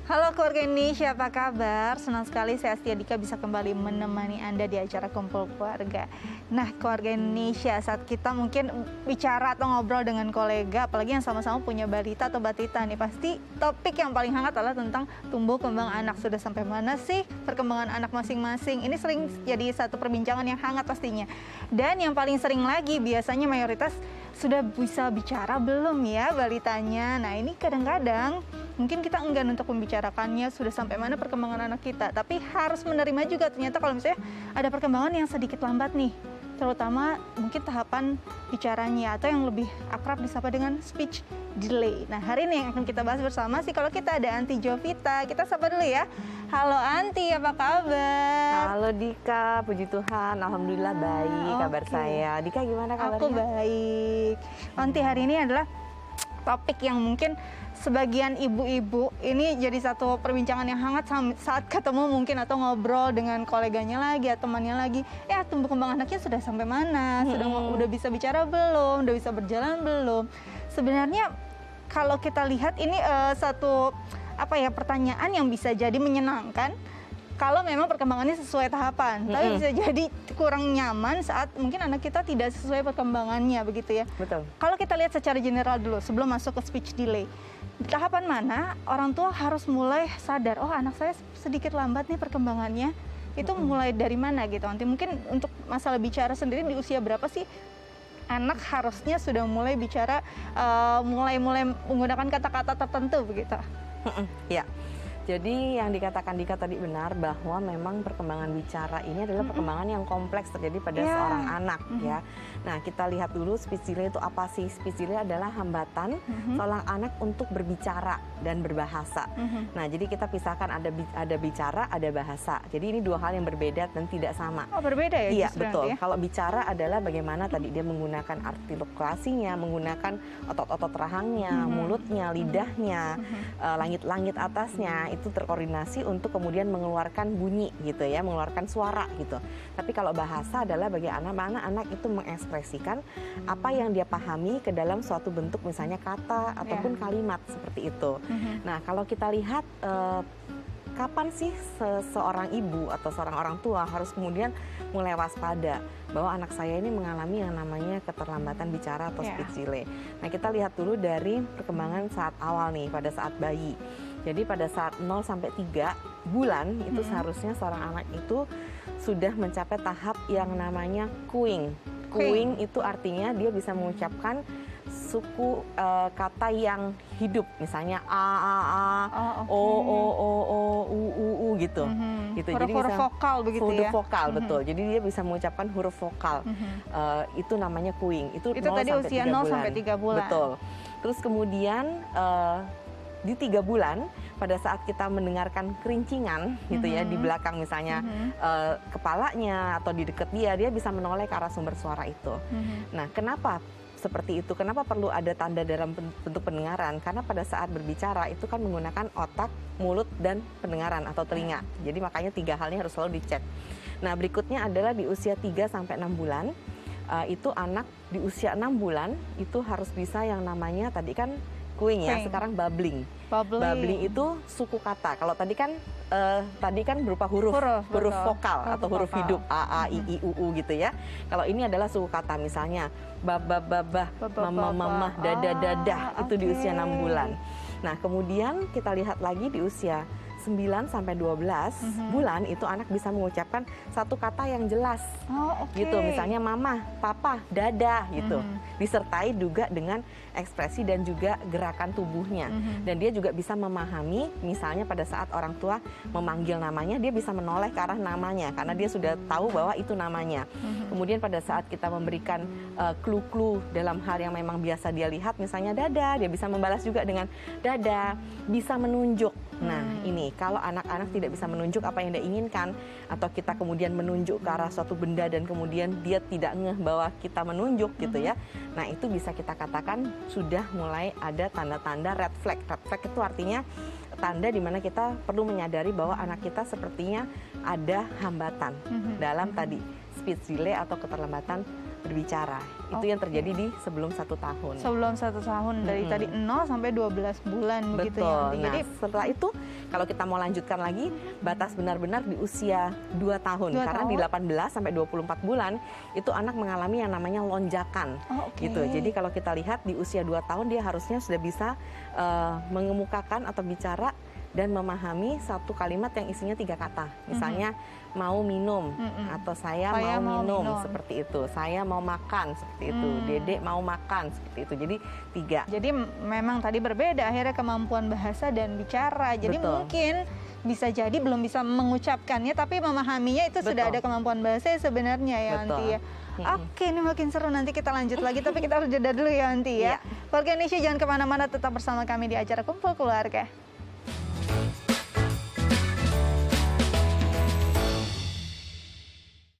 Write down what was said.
Halo keluarga Indonesia, apa kabar? Senang sekali saya Astia Dika bisa kembali menemani Anda di acara Kumpul Keluarga. Nah, keluarga Indonesia, saat kita mungkin bicara atau ngobrol dengan kolega, apalagi yang sama-sama punya balita atau batita nih, pasti topik yang paling hangat adalah tentang tumbuh kembang anak. Sudah sampai mana sih perkembangan anak masing-masing? Ini sering jadi satu perbincangan yang hangat pastinya. Dan yang paling sering lagi, biasanya mayoritas sudah bisa bicara belum ya balitanya? Nah, ini kadang-kadang mungkin kita enggan untuk membicarakannya sudah sampai mana perkembangan anak kita, tapi harus menerima juga ternyata kalau misalnya ada perkembangan yang sedikit lambat nih, terutama mungkin tahapan bicaranya atau yang lebih akrab disapa dengan speech delay. Nah, hari ini yang akan kita bahas bersama psikolog kita ada Anti Jovita. Kita sapa dulu ya. Halo Anti, apa kabar? Halo Dika, puji Tuhan, alhamdulillah baik kabar saya. Dika gimana kabarnya? Aku baik. Anti, hari ini adalah topik yang mungkin sebagian ibu-ibu ini jadi satu perbincangan yang hangat saat ketemu mungkin atau ngobrol dengan koleganya lagi atau temannya lagi. Ya, tumbuh kembang anaknya sudah sampai mana? Udah bisa bicara belum? Udah bisa berjalan belum? Sebenarnya kalau kita lihat ini satu pertanyaan yang bisa jadi menyenangkan kalau memang perkembangannya sesuai tahapan, tapi bisa jadi kurang nyaman saat mungkin anak kita tidak sesuai perkembangannya, begitu ya. Betul. Kalau kita lihat secara general dulu, sebelum masuk ke speech delay, di tahapan mana orang tua harus mulai sadar, oh anak saya sedikit lambat nih perkembangannya, itu mulai dari mana gitu. Nanti mungkin untuk masalah bicara sendiri di usia berapa sih anak harusnya sudah mulai bicara, mulai menggunakan kata-kata tertentu begitu? Ya. Jadi yang dikatakan Dika tadi benar bahwa memang perkembangan bicara ini adalah perkembangan yang kompleks terjadi pada seorang anak ya. Nah, kita lihat dulu speech delay itu apa sih? Speech delay adalah hambatan seorang anak untuk berbicara dan berbahasa. Nah, jadi kita pisahkan ada bicara, ada bahasa. Jadi ini dua hal yang berbeda dan tidak sama. Oh, berbeda ya? Iya, betul. Ya? Kalau bicara adalah bagaimana tadi dia menggunakan artikulasinya, menggunakan otot-otot rahangnya, mulutnya, lidahnya, langit-langit atasnya, itu terkoordinasi untuk kemudian mengeluarkan bunyi gitu ya, mengeluarkan suara gitu. Tapi kalau bahasa adalah bagaimana anak itu mengekspresikan apa yang dia pahami ke dalam suatu bentuk misalnya kata ataupun kalimat seperti itu. Nah, kalau kita lihat kapan sih seorang ibu atau seorang orang tua harus kemudian mulai waspada bahwa anak saya ini mengalami yang namanya keterlambatan bicara atau speech delay. Nah, kita lihat dulu dari perkembangan saat awal nih, pada saat bayi. Jadi pada saat 0 sampai 3 bulan itu seharusnya seorang anak itu sudah mencapai tahap yang namanya cooing. Cooing itu artinya dia bisa mengucapkan suku kata yang hidup, misalnya a, o, u gitu. Gitu. Huruf vokal begitu ya. Huruf vokal, betul. Jadi dia bisa mengucapkan huruf vokal. Itu namanya cooing. Itu 0 tadi sampai usia 3 0 bulan. sampai 3 bulan. Betul. Terus kemudian di 3 bulan pada saat kita mendengarkan kerincingan gitu ya di belakang misalnya kepalanya atau di dekat dia bisa menoleh ke arah sumber suara itu. Nah, kenapa seperti itu? Kenapa perlu ada tanda dalam bentuk pendengaran? Karena pada saat berbicara itu kan menggunakan otak, mulut, dan pendengaran atau telinga. Jadi makanya 3 hal ini harus selalu dicek. Nah, berikutnya adalah di usia 3 sampai 6 bulan itu anak di usia 6 bulan itu harus bisa yang namanya tadi kan cooing ya, sekarang babbling. Babbling itu suku kata. Kalau tadi kan berupa huruf vokal atau huruf hidup a, i, u, u gitu ya. Kalau ini adalah suku kata, misalnya babah, mama, dada, itu di usia 6 bulan. Nah, kemudian kita lihat lagi di usia 9 sampai 12 bulan itu anak bisa mengucapkan satu kata yang jelas. Gitu, misalnya mama, papa, dada gitu. Disertai juga dengan ekspresi dan juga gerakan tubuhnya. Dan dia juga bisa memahami, misalnya pada saat orang tua memanggil namanya, dia bisa menoleh ke arah namanya karena dia sudah tahu bahwa itu namanya. Kemudian pada saat kita memberikan clue-clue dalam hal yang memang biasa dia lihat, misalnya dada, dia bisa membalas juga dengan dada, bisa menunjuk. Nah, ini kalau anak-anak tidak bisa menunjuk apa yang dia inginkan, atau kita kemudian menunjuk ke arah suatu benda dan kemudian dia tidak ngeh bahwa kita menunjuk gitu ya. Nah, itu bisa kita katakan sudah mulai ada tanda-tanda red flag. Red flag itu artinya tanda di mana kita perlu menyadari bahwa anak kita sepertinya ada hambatan dalam tadi speech delay atau keterlambatan berbicara. Itu yang terjadi di sebelum 1 tahun. Sebelum 1 tahun, dari tadi 0 sampai 12 bulan begitu ya. Betul. Nanti. Nah, Jadi setelah itu kalau kita mau lanjutkan lagi, batas benar-benar di usia 2 tahun. 2 Karena tahun. di 18 sampai 24 bulan itu anak mengalami yang namanya lonjakan. Oh, oke. Gitu. Jadi kalau kita lihat di usia 2 tahun dia harusnya sudah bisa mengemukakan atau bicara dan memahami satu kalimat yang isinya 3 kata. Misalnya mau minum atau saya mau minum, seperti itu. Saya mau makan seperti itu. Dedek mau makan seperti itu. Jadi 3. Jadi memang tadi berbeda akhirnya kemampuan bahasa dan bicara. Jadi Betul. mungkin bisa jadi belum bisa mengucapkannya tapi memahaminya itu sudah ada kemampuan bahasa sebenarnya ya Betul. Anti ya. Oke, ini makin seru, nanti kita lanjut lagi tapi kita harus jeda dulu ya Anti ya. Keluarga Indonesia jangan kemana-mana, tetap bersama kami di acara Kumpul Keluarga.